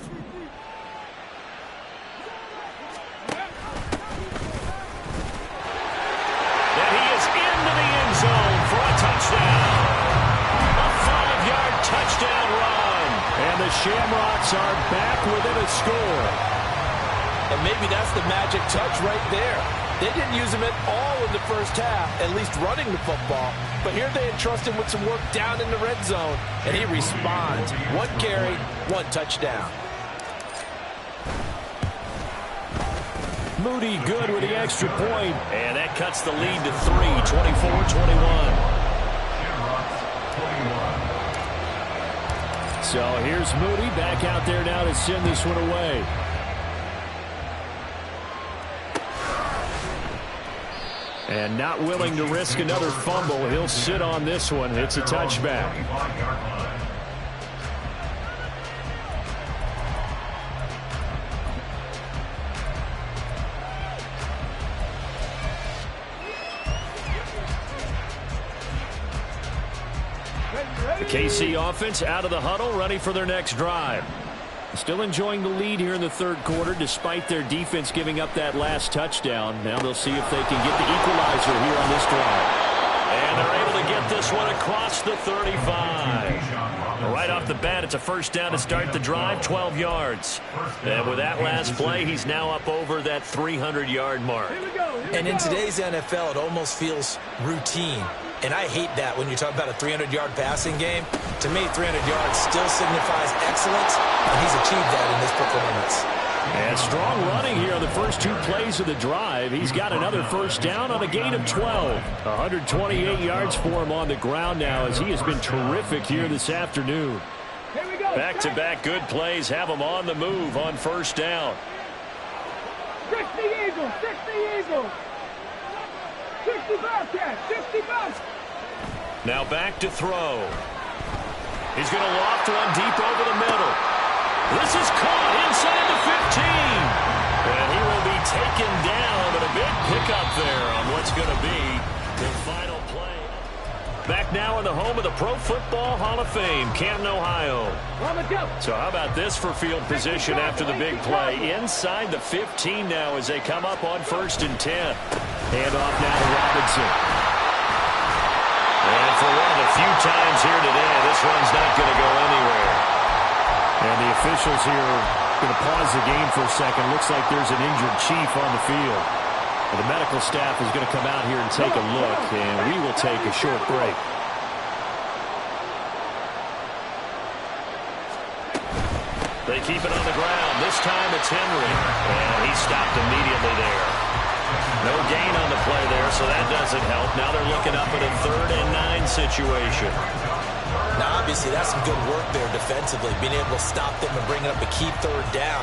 Zone for a touchdown. A 5-yard touchdown run.
And the Shamrocks are back within a score.
And maybe that's the magic touch right there. They didn't use him at all in the first half, at least running the football. But here they entrust him with some work down in the red zone, and he responds. 1 carry, 1 touchdown.
Moody good with the extra point.
And that cuts the lead to 3, 24-21.
So here's Moody back out there now to send this one away. And not willing to risk another fumble. He'll sit on this one. It's a touchback. The KC offense out of the huddle, ready for their next drive. Still enjoying the lead here in the 3rd quarter, despite their defense giving up that last touchdown. Now they'll see if they can get the equalizer here on this drive.
And they're able to get this one across the 35. Right off the bat, it's a 1st down to start the drive, 12 yards. And with that last play, he's now up over that 300-yard mark.
And in today's NFL, it almost feels routine. And I hate that when you talk about a 300-yard passing game. To me, 300 yards still signifies excellence, and he's achieved that in this performance.
And strong running here on the first 2 plays of the drive. He's got another 1st down on a gain of 12. 128 yards for him on the ground now as he has been terrific here this afternoon.
Back-to-back good plays have him on the move on 1st down.
60 Eagles, 60 Eagles. 60 Bobcats, 60 Bobcats.
Now back to throw. He's going to loft one deep over the middle. This is caught inside the 15. And he will be taken down, but a big pickup there on what's going to be the final play. Back now in the home of the Pro Football Hall of Fame, Canton, Ohio. So how about this for field position after the big play? Inside the 15 now as they come up on 1st and 10.
Handoff now to Robinson.
And for one of the few times here today, this one's not going to go anywhere.
And the officials here are going to pause the game for a second. Looks like there's an injured chief on the field. The medical staff is going to come out here and take a look, and we will take a short break.
They keep it on the ground. This time it's Henry. And he stopped immediately there.
No gain on the play there, so that doesn't help. Now they're looking up at a 3rd and 9 situation.
Now, obviously, that's some good work there defensively, being able to stop them and bring up a key 3rd down.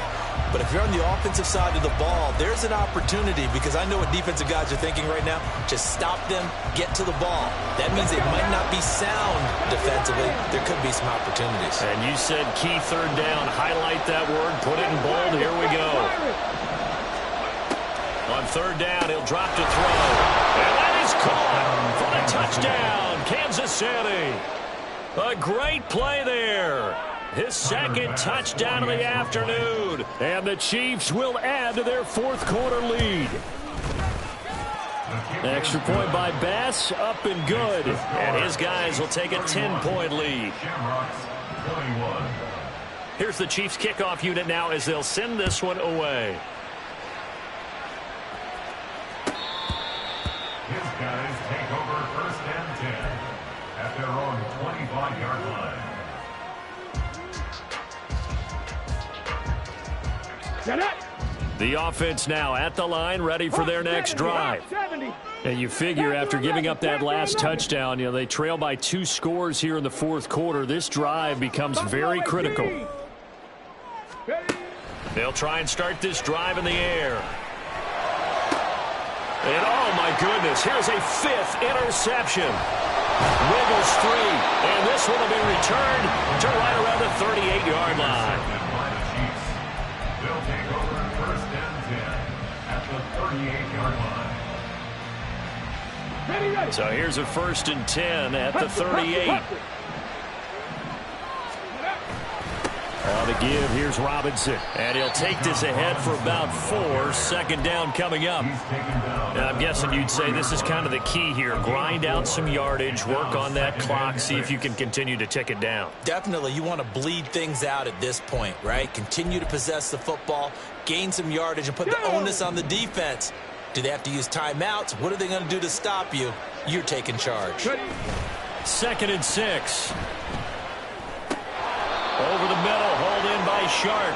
But if you're on the offensive side of the ball, there's an opportunity, because I know what defensive guys are thinking right now. Just stop them, get to the ball. That means it might not be sound defensively. There could be some opportunities.
And you said key 3rd down. Highlight that word. Put it in bold. Here we go. On 3rd down, he'll drop to throw. And that is caught for the touchdown, Kansas City. A great play there. His 2nd touchdown of the afternoon.
And the Chiefs will add to their 4th quarter lead. Extra point by Bass, up and good.
And his guys will take a 10-point lead. Here's the Chiefs kickoff unit now as they'll send this one away.
His guys take over 1st and 10 at their own 25-yard line.
The offense now at the line, ready for their next drive. And you figure after giving up that last touchdown, they trail by 2 scores here in the 4th quarter. This drive becomes very critical.
They'll try and start this drive in the air. And oh my goodness, here's a 5th interception. Wiggles free, and this one will be returned to right around the 38-yard line.
They'll take over 1st and 10 at the 38-yard line.
So here's a 1st and 10 at the 38.
On the give, here's Robinson.
And he'll take this ahead for about 4. 2nd down coming up. Now, I'm guessing you'd say this is kind of the key here. Grind out some yardage, work on that clock, see if you can continue to tick it down.
Definitely, you want to bleed things out at this point, right? Continue to possess the football, gain some yardage, and put the onus on the defense. Do they have to use timeouts? What are they going to do to stop you? You're taking charge.
2nd and 6. Over the middle, hauled in by Sharp.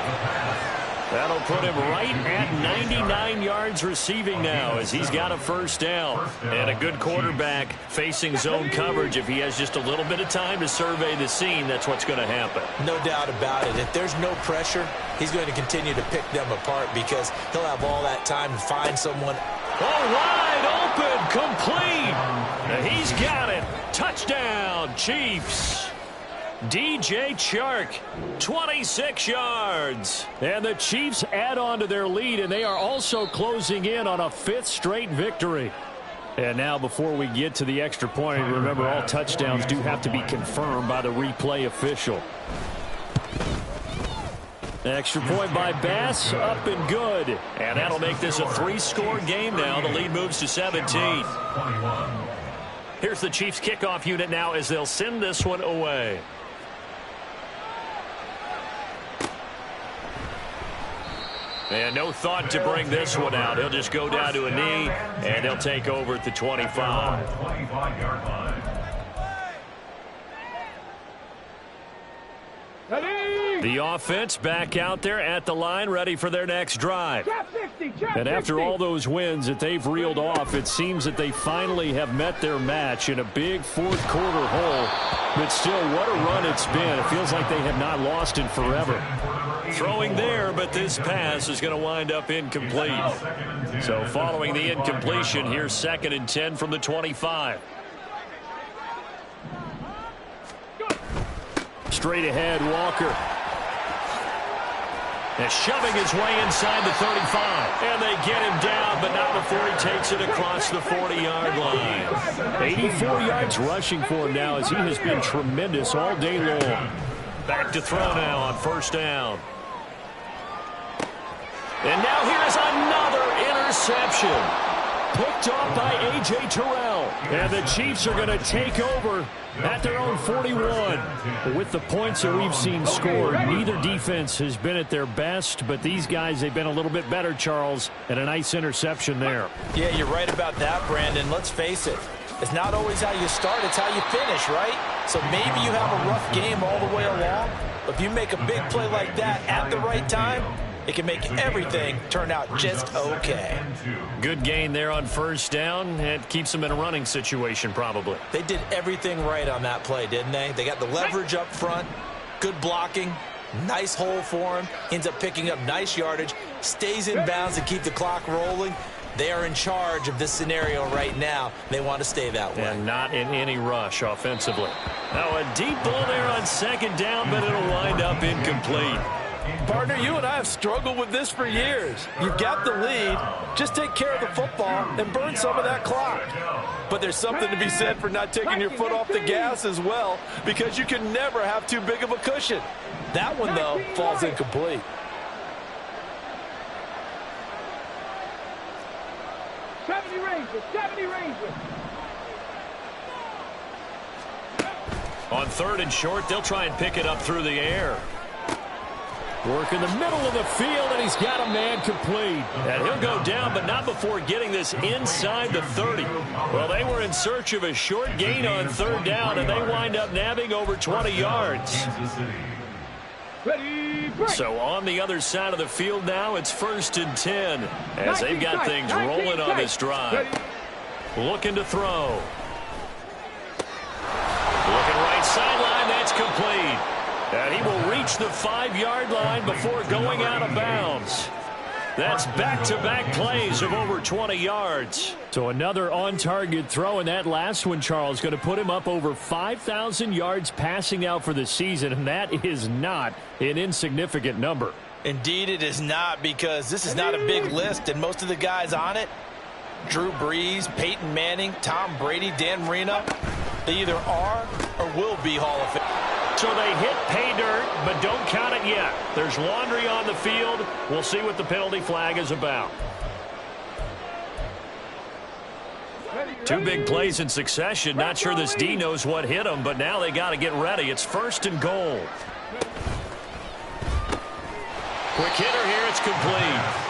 That'll put him right at 99 yards receiving now as he's got a 1st down. And a good quarterback facing zone coverage. If he has just a little bit of time to survey the scene, that's what's going to happen.
No doubt about it. If there's no pressure, he's going to continue to pick them apart because he'll have all that time to find someone.
Oh, wide open, complete. And he's got it. Touchdown, Chiefs. DJ Chark, 26 yards.
And the Chiefs add on to their lead, and they are also closing in on a 5th straight victory. And now before we get to the extra point, remember all touchdowns do have to be confirmed by the replay official. Extra point by Bass, up and good.
And that'll make this a 3-score game now. The lead moves to 17. Here's the Chiefs kickoff unit now as they'll send this one away. And no thought to bring this one out. He'll just go down to a knee, and he'll take over at the 25. The offense back out there at the line, ready for their next drive.
And after all those wins that they've reeled off, it seems that they finally have met their match in a big 4th quarter hole. But still, what a run it's been. It feels like they have not lost in forever.
Throwing there, but this pass is going to wind up incomplete. So following the incompletion, here's 2nd and 10 from the 25.
Straight ahead, Walker.
And shoving his way inside the 35. And they get him down, but not before he takes it across the 40-yard line.
84 yards rushing for him now as he has been tremendous all day long.
Back to throw now on 1st down. And now here's another interception.
Picked off by A.J. Terrell. And the Chiefs are going to take over at their own 41. With the points that we've seen scored, neither defense has been at their best, but these guys, they've been a little bit better, Charles, and a nice interception there.
Yeah, you're right about that, Brandon. Let's face it. It's not always how you start, it's how you finish, right? So maybe you have a rough game all the way along, but if you make a big play like that at the right time, it can make everything turn out just okay.
Good gain there on first down. It keeps them in a running situation probably.
They did everything right on that play, didn't they? They got the leverage up front, good blocking, nice hole for him, ends up picking up nice yardage, stays in bounds to keep the clock rolling. They are in charge of this scenario right now. They want to stay that way.
And not in any rush offensively. Now a deep ball there on second down, but it'll wind up incomplete.
Partner, you and I have struggled with this for years. You've got the lead. Just take care of the football and burn some of that clock. But there's something to be said for not taking your foot off the gas as well, because you can never have too big of a cushion. That one, though, falls incomplete.
On third and short, they'll try and pick it up through the air. Work in the middle of the field, and he's got a man complete. And he'll go down, but not before getting this inside the 30. Well, they were in search of a short gain on third down, and they wind up nabbing over 20 yards. So on the other side of the field now, it's 1st and 10 as they've got things rolling on this drive. Looking to throw. Looking right sideline, that's complete. And he will reach the 5-yard line before going out of bounds. That's back-to-back plays of over 20 yards. So another on-target throw, and that last one, Charles, going to put him up over 5,000 yards passing out for the season, and that is not an insignificant number.
Indeed it is not, because this is not a big list, and most of the guys on it, Drew Brees, Peyton Manning, Tom Brady, Dan Marino, they either are or will be Hall of Fame.
So they hit pay dirt, but don't count it yet. There's laundry on the field. We'll see what the penalty flag is about. Two big plays in succession. Not sure this D knows what hit him, but now they got to get ready. It's 1st and goal. Quick hitter here. It's complete.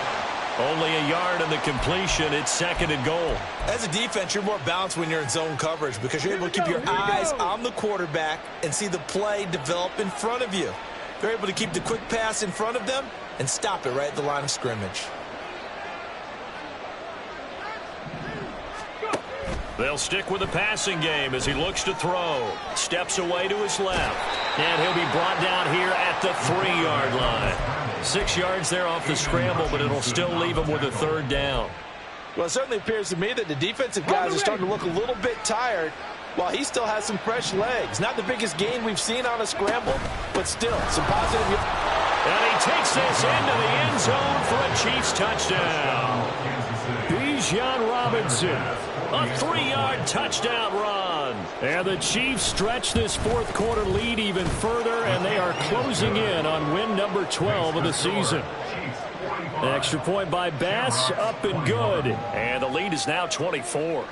Only a yard on the completion. It's 2nd and goal.
As a defense, you're more balanced when you're in zone coverage because you're able to keep your eyes on the quarterback and see the play develop in front of you. They're able to keep the quick pass in front of them and stop it right at the line of scrimmage.
They'll stick with the passing game as he looks to throw. Steps away to his left. And he'll be brought down here at the 3-yard line. 6 yards there off the scramble, but it'll still leave him with a 3rd down.
Well, it certainly appears to me that the defensive guys are starting to look a little bit tired while he still has some fresh legs. Not the biggest gain we've seen on a scramble, but still some positive.
And he takes this into the end zone for a Chiefs touchdown. Bijan Robinson, a 3-yard touchdown run. And the Chiefs stretch this 4th quarter lead even further, and they are closing in on win number 12 of the season. An extra point by Bass, up and good. And the lead is now 24.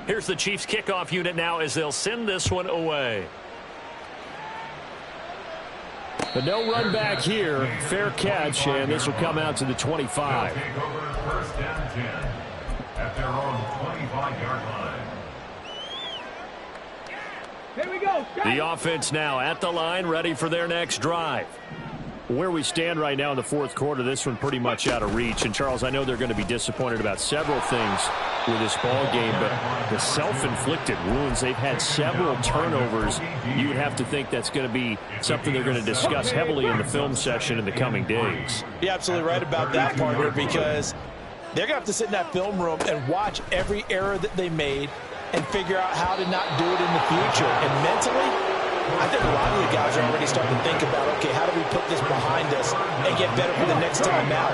Here's the Chiefs kickoff unit now as they'll send this one away. But no run back here. Fair catch, and this will come out to the 25.
1st and 10 at their own 25-yard line.
Here we go.
The offense now at the line, ready for their next drive. Where we stand right now in the 4th quarter, this one pretty much out of reach. And, Charles, I know they're going to be disappointed about several things with this ball game, but the self-inflicted wounds, they've had several turnovers. You would have to think that's going to be something they're going to discuss heavily in the film session in the coming days.
You're absolutely right about that, partner, because they're going to have to sit in that film room and watch every error that they made and figure out how to not do it in the future. And mentally, I think a lot of the guys are already starting to think about, okay, how do we put this behind us and get better for the next time out?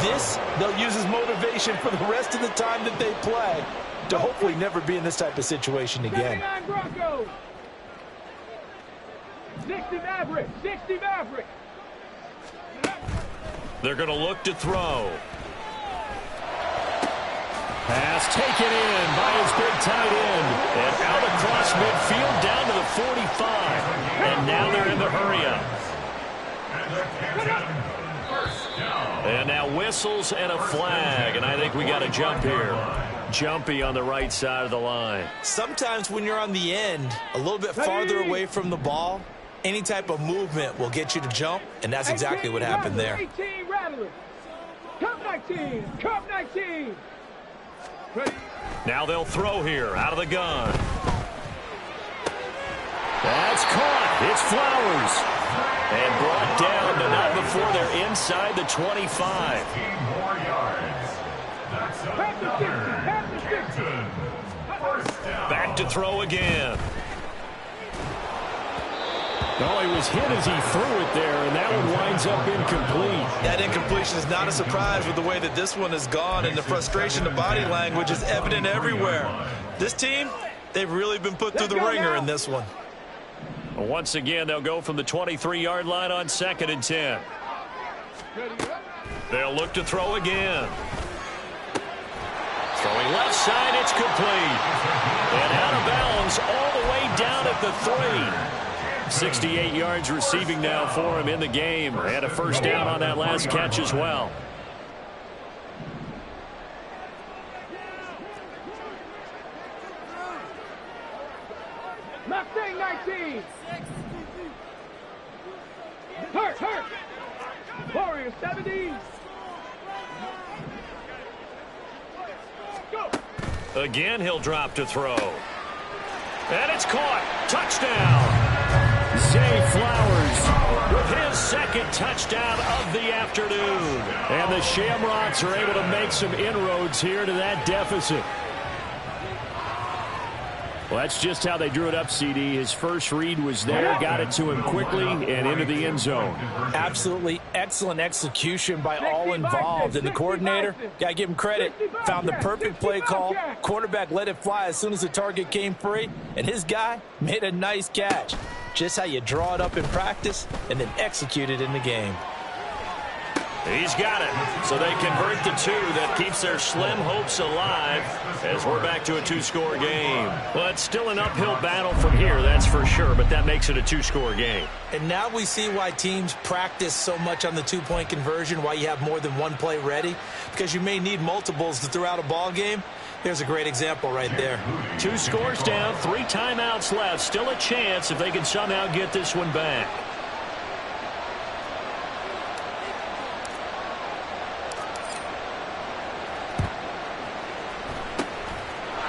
This, they'll use as motivation for the rest of the time that they play to hopefully never be in this type of situation again.
60 Maverick, 60 Maverick.
They're going to look to throw. Pass taken in by his big tight end. And out across midfield down to the 45. And now they're in the hurry-up. And now whistles and a flag, and I think we got a jump here. Jumpy on the right side of the line.
Sometimes when you're on the end, a little bit farther away from the ball, any type of movement will get you to jump, and that's exactly what happened there.
18 rattlers. Cup 19. Cup 19.
Now they'll throw here out of the gun. That's caught. It's Flowers. And brought down, but not before they're inside the 25.
15 more yards. That's another. First down.
Back to throw again. Oh, he was hit as he threw it there, and that one winds up incomplete.
That incompletion is not a surprise with the way that this one has gone, and the frustration, the body language is evident everywhere. This team, they've really been put through the ringer in this one.
Once again, they'll go from the 23-yard line on 2nd and 10. They'll look to throw again. Throwing left side, it's complete. And out of bounds all the way down at the 3. 68 yards receiving now for him in the game. And a first down on that last catch as well.
Mustang 19. Hurt. Warrior 70. Go.
Again, he'll drop to throw. And it's caught. Touchdown. Zay Flowers with his second touchdown of the afternoon. And the Shamrocks are able to make some inroads here to that deficit. Well, that's just how they drew it up, CD. His first read was there, got it to him quickly, and into the end zone.
Absolutely excellent execution by all involved. And the coordinator, got to give him credit, found the perfect play call. Quarterback let it fly as soon as the target came free, and his guy made a nice catch. Just how you draw it up in practice and then execute it in the game.
He's got it. So they convert the 2. That keeps their slim hopes alive as we're back to a 2-score game. Well, it's still an uphill battle from here, that's for sure, but that makes it a 2-score game.
And now we see why teams practice so much on the 2-point conversion, why you have more than one play ready, because you may need multiples to throw out a ball game. There's a great example right there.
2 scores down, 3 timeouts left. Still a chance if they can somehow get this one back.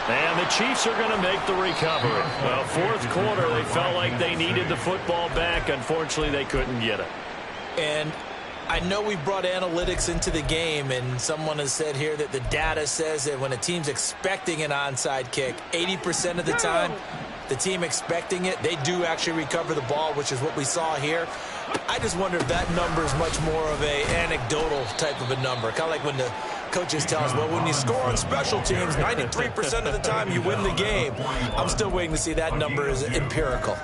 And the Chiefs are going to make the recovery. Well, 4th quarter, they felt like they needed the football back. Unfortunately, they couldn't get it.
And I know we brought analytics into the game, and someone has said here that the data says that when a team's expecting an onside kick, 80% of the time, the team expecting it, they do actually recover the ball, which is what we saw here. I just wonder if that number is much more of a anecdotal type of a number, kind of like when the coaches tell us, well, when you score on special teams, 93% of the time you win the game. I'm still waiting to see that number is empirical.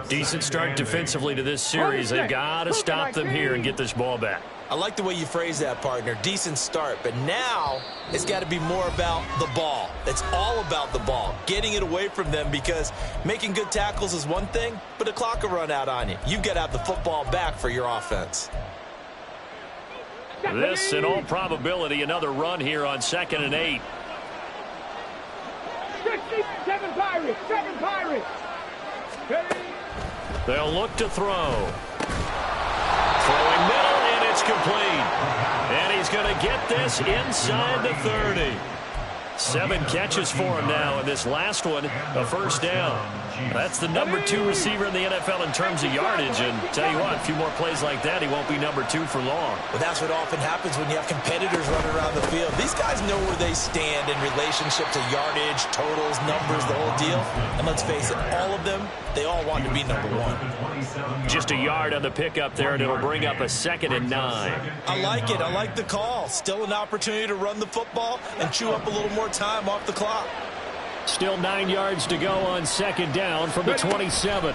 Decent start defensively to this series. They've got to stop them here and get this ball back.
I like the way you phrase that, partner. Decent start, but now it's got to be more about the ball. It's all about the ball, getting it away from them, because making good tackles is one thing, but the clock will run out on you. You've got to have the football back for your offense.
This, in all probability, another run here on 2nd and 8.
7 Pirates. 7 Pirates.
They'll look to throw. Throwing middle, and it's complete. And he's going to get this inside the 30. 7 catches for him now, and this last one, a first down. That's the number 2 receiver in the NFL in terms of yardage, and tell you what, a few more plays like that, he won't be number 2 for long.
Well, that's what often happens when you have competitors running around the field. These guys know where they stand in relationship to yardage, totals, numbers, the whole deal. And let's face it, all of them, they all want to be number 1.
Just a yard on the pickup there, and it'll bring up a 2nd and 9.
I like it. I like the call. Still an opportunity to run the football and chew up a little more time off the clock.
Still 9 yards to go on 2nd down from the 27.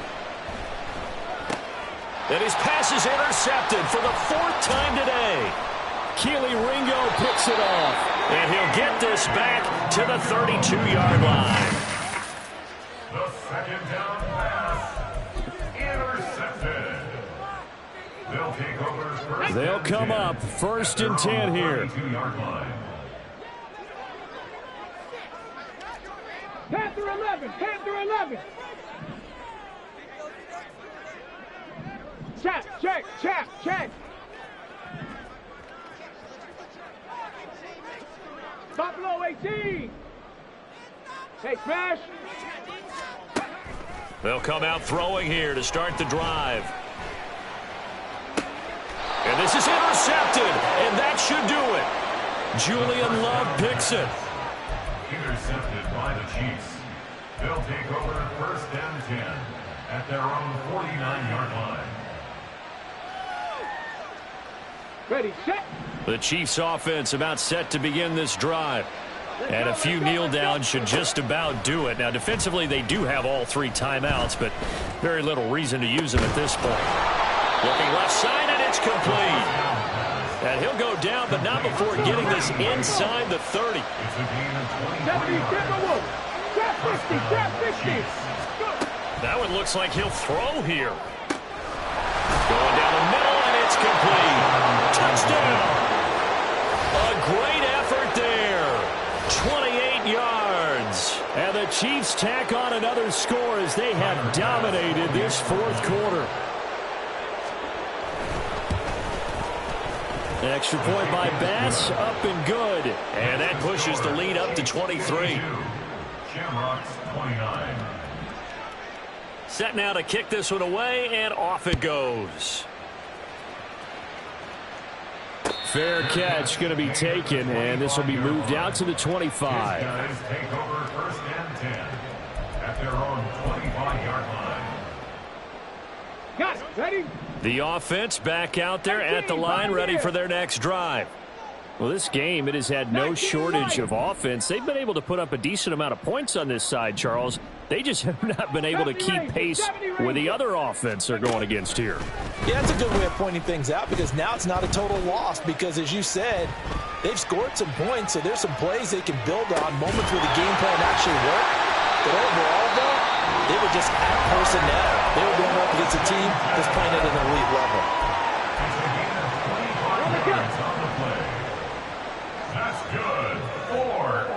And his pass is intercepted for the 4th time today. Keely Ringo picks it off. And he'll get this back to the 32-yard line.
The 2nd down pass intercepted. They'll take over
They'll come up 1st and 10 here.
42-yard line.
Panther 11, Panther 11. Check. Buffalo 18. Hey, smash.
They'll come out throwing here to start the drive. And this is intercepted, and that should do it. Julian Love picks it.
Intercepted by the Chiefs. They'll take over 1st and 10 at their own 49-yard line.
Ready, set.
The Chiefs offense about set to begin this drive. And a few kneel downs should just about do it. Now, defensively, they do have all 3 timeouts, but very little reason to use them at this point. Looking left side, and it's complete. And he'll go down, but not before getting this inside the 30.
It's a gain of
50.
That one looks like he'll throw here. Going down the middle, and it's complete. Touchdown. A great effort there. 28 yards. And the Chiefs tack on another score as they have dominated this 4th quarter. Extra point by Bass, up and good. And that pushes the lead up to 23.
Shamrocks 29.
Set now to kick this one away, and off it goes. Fair catch going to be taken, and this will be moved out to the 25.
These guys take over 1st and 10 at their own 25-yard line.
Got it. Ready?
The offense back out there at the line, ready for their next drive. Well, this game, it has had no shortage of offense. They've been able to put up a decent amount of points on this side, Charles. They just have not been able to keep pace with the other offense they're going against here.
Yeah, that's a good way of pointing things out because now it's not a total loss because, as you said, they've scored some points, so there's some plays they can build on, moments where the game plan actually worked. But overall, though, they were just at personnel. They were going up against a team that's playing at an elite level.
That's good for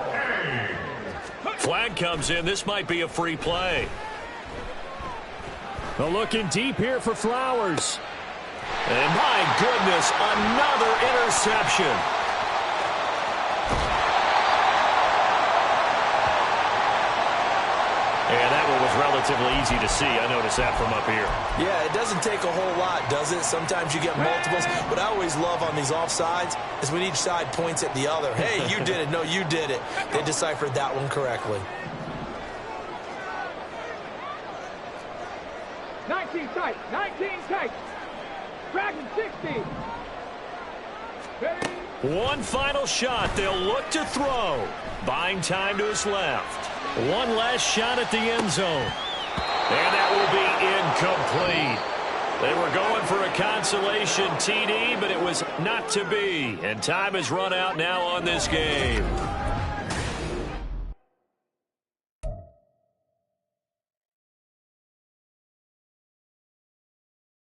A.
Flag comes in. This might be a free play. Well, looking deep here for Flowers. And my goodness, another interception. And that one was relatively easy to see. I noticed that from up here.
Yeah, it doesn't take a whole lot, does it? Sometimes you get multiples. What I always love on these offsides is when each side points at the other. Hey, you did it. No, you did it. They deciphered that one correctly.
19 tight. Dragon 60. Ready?
One final shot. They'll look to throw. Buying time to his left. One last shot at the end zone. And that will be incomplete. They were going for a consolation TD, but it was not to be. And time has run out now on this game.